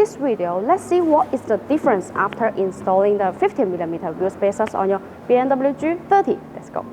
this video, let's see what is the difference after installing the 50mm wheel spacers on your BMW G30. Let's go.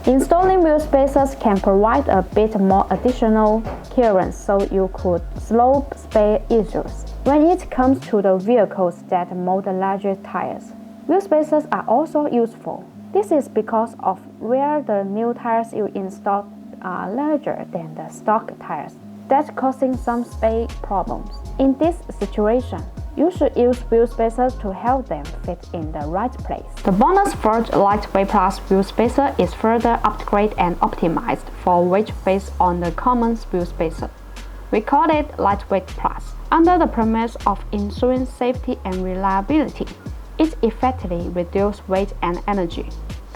Installing wheel spacers can provide a bit more additional clearance, so you could slope spare issues. When it comes to the vehicles that mold larger tires, wheel spacers are also useful. This is because of where the new tires you install are larger than the stock tires, that's causing some spare problems. In this situation, you should use wheel spacers to help them fit in the right place. The BONOSS Lightweight Plus wheel spacer is further upgraded and optimized for weight based on the common wheel spacer. We call it Lightweight Plus. Under the premise of ensuring safety and reliability, it effectively reduces weight and energy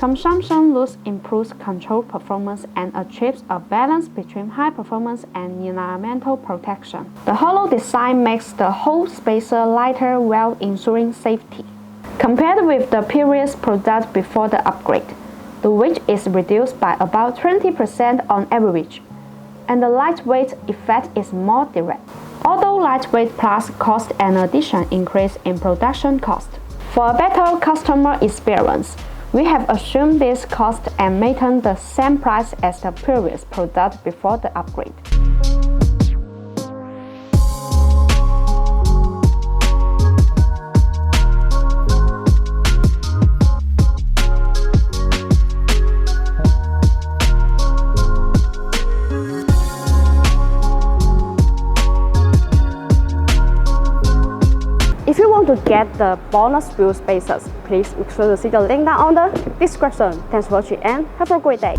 consumption, thus improves control performance and achieves a balance between high performance and environmental protection. The hollow design makes the whole spacer lighter while ensuring safety. Compared with the previous product before the upgrade, the weight is reduced by about 20% on average, and the lightweight effect is more direct. Although Lightweight Plus cost an additional increase in production cost. For a better customer experience, we have assumed this cost and maintained the same price as the previous product before the upgrade. If you want to get the BONOSS wheel spacers, please make sure to see the link down on the description. Thanks for watching and have a great day.